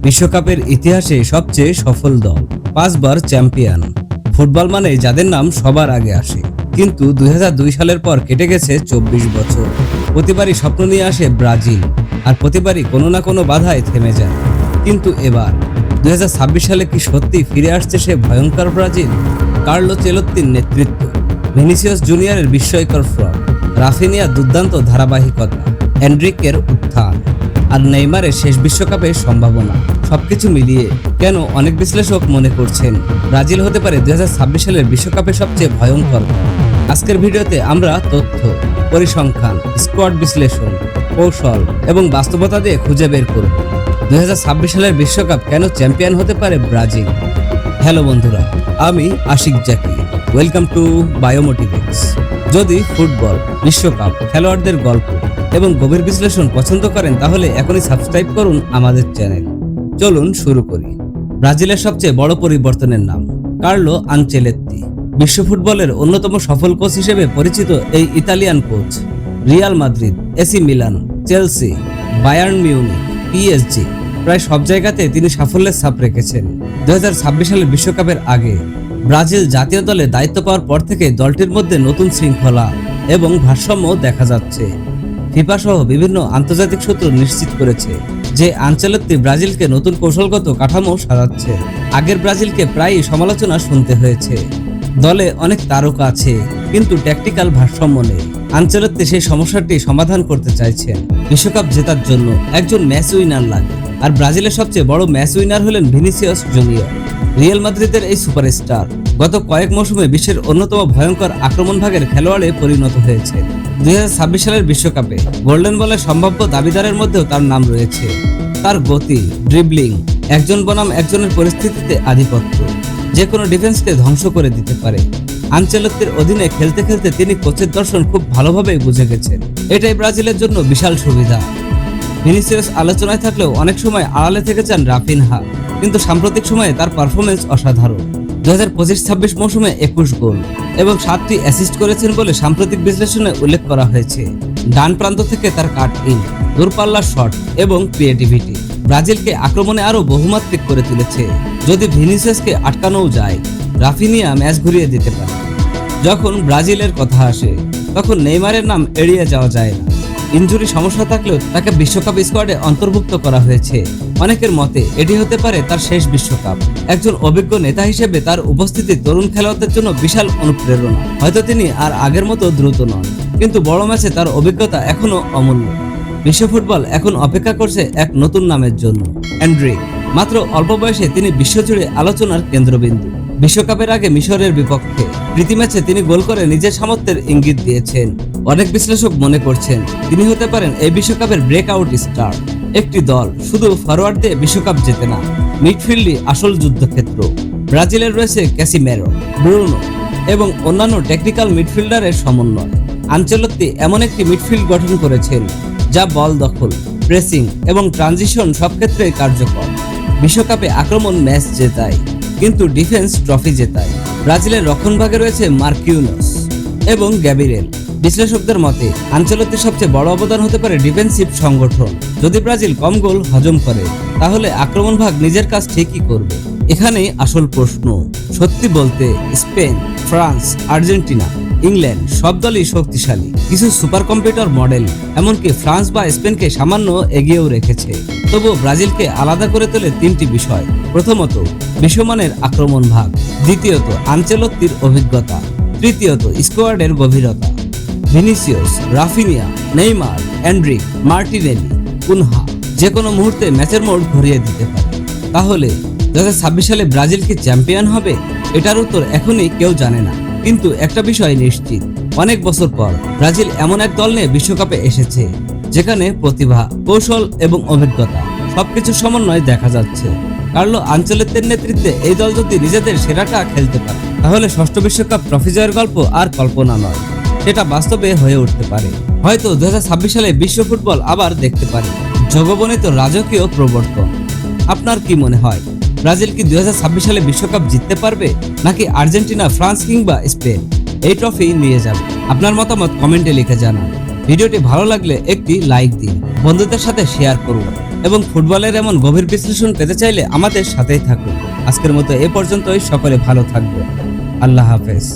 বিশ্বকাপের ইতিহাসে সবচেয়ে সফল দল, 5 বার চ্যাম্পিয়ন। ফুটবল মানে যাদের নাম সবার আগে আসে। কিন্তু 2002 সালের পর কেটে গেছে 24 বছর। প্রতিবারই স্বপ্ন নিয়ে আসে ব্রাজিল, আর প্রতিবারই কোনো না কোনো বাধায় থেমে যায়। কিন্তু এবার 2026 সালে কি সত্যি ফিরে আসছে সে ভয়ঙ্কর ব্রাজিল? কার্লো চেলত্তির নেতৃত্ব, ভিনিসিয়াস জুনিয়রের বিস্ময়কর ফ্রম, রাফিনিয়ার দুর্দান্ত ধারাবাহিকতা, এনরিকের উত্থান, আর নেইমারের শেষ বিশ্বকাপের সম্ভাবনা, সবকিছু মিলিয়ে কেন অনেক বিশ্লেষক মনে করছেন ব্রাজিল হতে পারে 2026 সালের বিশ্বকাপের সবচেয়ে ভয়ঙ্কর দল। আজকের ভিডিওতে আমরা তথ্য, পরিসংখ্যান, স্কোয়াড বিশ্লেষণ, কৌশল এবং বাস্তবতা দিয়ে খুঁজে বের করব 2026 সালের বিশ্বকাপ কেন চ্যাম্পিয়ন হতে পারে ব্রাজিল। হ্যালো বন্ধুরা, আমি Ashik Zaki. Welcome to Biomotivates. যদি ফুটবল, বিশ্বকাপ, খেলোয়াড়দের গল্প এবং গভীর বিশ্লেষণ পছন্দ করেন তাহলে এখনই সাবস্ক্রাইব করুন আমাদের চ্যানেল। চলুন শুরু করি। ব্রাজিলের সবচেয়ে বড় পরিবর্তনের নাম কার্লো আনচেলত্তি। বিশ্ব ফুটবলের অন্যতম সফল কোচ হিসেবে পরিচিত এই Italian coach Real Madrid, AC Milan, Chelsea, Bayern Munich, PSG প্রায় সব জায়গাতে তিনি সাফল্যের ছাপ রেখেছেন। 2026 সালের বিশ্বকাপের আগে ব্রাজিল জাতীয় দলে দায়িত্ব পাওয়ার পর থেকে দলটির মধ্যে নতুন শৃঙ্খলা এবং ভারসাম্য দেখা যাচ্ছে। ফিফা সহ বিভিন্ন আন্তর্জাতিক সূত্র নিশ্চিত করেছে যে আনচেলত্তি ব্রাজিলকে নতুন কৌশলগত কাঠামো সাজাচ্ছে। আগের ব্রাজিলকে প্রায়ই সমালোচনা শুনতে হয়েছে, দলে অনেক তারকা আছে কিন্তু ট্যাকটিক্যাল ভারসাম্য নেই। আনচেলত্তি সেই সমস্যাটি সমাধান করতে চাইছেন। বিশ্বকাপ জেতার জন্য একজন ম্যাচ উইনার লাগে, আর ব্রাজিলের সবচেয়ে বড় ম্যাচ উইনার হলেন ভিনিসিয়াস জুনিয়র। রিয়াল মাদ্রিদের এই সুপারস্টার গত কয়েক মৌসুমে বিশ্বের অন্যতম ভয়ঙ্কর আক্রমণভাগের খেলোয়াড়ে পরিণত হয়েছে। 2026 সালের বিশ্বকাপে গোল্ডেন বলের সম্ভাব্য দাবিদারের মধ্যেও তার নাম রয়েছে। তার গতি, ড্রিবলিং, একজন বনাম একজনের পরিস্থিতিতে আধিপত্য যে কোনো ডিফেন্সকে ধ্বংস করে দিতে পারে। আনচেলত্তির অধীনে খেলতে খেলতে তিনি কোচের দর্শন খুব ভালোভাবেই বুঝে গেছেন। এটাই ব্রাজিলের জন্য বিশাল সুবিধা। ভিনিসিয়াস আলোচনায় থাকলেও অনেক সময় আড়ালে থেকে যান রাফিনহা, কিন্তু সাম্প্রতিক সময়ে তার পারফরমেন্স অসাধারণ। 2025-26 মৌসুমে 21 গোল এবং 7টি অ্যাসিস্ট করেছেন বলে সাম্প্রতিক বিশ্লেষণে উল্লেখ করা হয়েছে। ডান প্রান্ত থেকে তার কাট ইন, দূরপাল্লার শট এবং ক্রিয়েটিভিটি ব্রাজিলকে আক্রমণে আরও বহুমাত্রিক করে তুলেছে। যদি ভিনিসিয়াসকে আটকানোও যায়, রাফিনিয়া ম্যাচ ঘুরিয়ে দিতে পারে। যখন ব্রাজিলের কথা আসে তখন নেইমারের নাম এড়িয়ে যাওয়া যায় না। ইনজুরি সমস্যা থাকলেও তাকে বিশ্বকাপ স্কোয়াডে অন্তর্ভুক্ত করা হয়েছে। অনেকের মতে এটি হতে পারে তার শেষ বিশ্বকাপ। একজন অভিজ্ঞ নেতা হিসেবে তার উপস্থিতি তরুণ খেলোয়াড়দের জন্য বিশাল অনুপ্রেরণা। হয়তো তিনি আর আগের মতো দ্রুত নন, কিন্তু বড় ম্যাচে তার অভিজ্ঞতা এখনো অমূল্য। বিশ্ব ফুটবল এখন অপেক্ষা করছে এক নতুন নামের জন্য, এনরিক। মাত্র অল্প বয়সে তিনি বিশ্বজুড়ে আলোচনার কেন্দ্রবিন্দু। বিশ্বকাপের আগে মিশরের বিপক্ষে প্রীতি ম্যাচে তিনি গোল করে নিজের সামর্থ্যের ইঙ্গিত দিয়েছেন। অনেক বিশ্লেষক মনে করছেন তিনি হতে পারেন এই বিশ্বকাপের ব্রেকআউট স্টার। একটি দল শুধু ফরওয়ার্ড দিয়ে বিশ্বকাপ জেতে না, মিডফিল্ডই আসল যুদ্ধক্ষেত্র। ব্রাজিলের রয়েছে ক্যাসিমেরো, ব্রুনো এবং অন্যান্য টেকনিক্যাল মিডফিল্ডারের সমন্বয়। আনচেলত্তি এমন একটি মিডফিল্ড গঠন করেছেন যা বল দখল, প্রেসিং এবং ট্রানজিশন সব ক্ষেত্রেই কার্যকর। বিশ্বকাপে আক্রমণ ম্যাচ জেতায়, কিন্তু ডিফেন্স ট্রফি জেতায়। ব্রাজিলের রক্ষণভাগে রয়েছে মার্কিউনোস এবং গ্যাবিরেল। বিশ্লেষকদের মতে আনচেলত্তির সবচেয়ে বড় অবদান হতে পারে ডিফেন্সিভ সংগঠন। যদি ব্রাজিল কম গোল হজম করে তাহলে আক্রমণ ভাগ নিজের কাজ ঠিকই করবে। এখানেই আসল প্রশ্ন। সত্যি বলতে স্পেন, ফ্রান্স, আর্জেন্টিনা, ইংল্যান্ড সব দলই শক্তিশালী, কিছু সুপার কম্পিউটার মডেল এমনকি ফ্রান্স বা স্পেনকে সামান্য এগিয়েও রেখেছে। তবুও ব্রাজিলকে আলাদা করে তোলে 3টি বিষয়। প্রথমত, বিশ্বমানের আক্রমণ ভাগ। দ্বিতীয়ত, আনচেলত্তির অভিজ্ঞতা। তৃতীয়ত, স্কোয়াডের গভীরতা। Vinicius, Raphinha, Neymar, Endrick, Martinelli, Cunha যে কোনো মুহূর্তে ম্যাচের মোড় ঘুরিয়ে দিতে পারে। তাহলে 2026 সালে ব্রাজিল কি চ্যাম্পিয়ন হবে? এটার উত্তর এখনই কেউ জানে না, কিন্তু একটা বিষয় নিশ্চিত, অনেক বছর পর ব্রাজিল এমন এক দল নিয়ে বিশ্বকাপে এসেছে যেখানে প্রতিভা, কৌশল এবং অভিজ্ঞতা সবকিছু সমন্বয় দেখা যাচ্ছে। কার্লো আনচেলত্তির নেতৃত্বে এই দল যদি নিজেদের সেরাটা খেলতে পারে তাহলে ষষ্ঠ বিশ্বকাপ ট্রফি জয়ের গল্প আর কল্পনা নয়, সেটা বাস্তবে হয়ে উঠতে পারে। হয়তো 2026 সালে বিশ্ব ফুটবল আবার দেখতে পারে জগবনিত রাজকীয় প্রবর্তন। আপনার কি মনে হয়, ব্রাজিল কি 2026 সালে বিশ্বকাপ জিততে পারবে, নাকি আর্জেন্টিনা, ফ্রান্স কিংবা স্পেন এই ট্রফি নিয়ে যাবে? আপনার মতামত কমেন্টে লিখে জানান। ভিডিওটি ভালো লাগলে একটি লাইক দিন, বন্ধুদের সাথে শেয়ার করুন এবং ফুটবলের এমন গভীর বিশ্লেষণ পেতে চাইলে আমাদের সাথেই থাকুন। আজকের মতো এ পর্যন্তই, সকলে ভালো থাকবেন। আল্লাহ হাফেজ।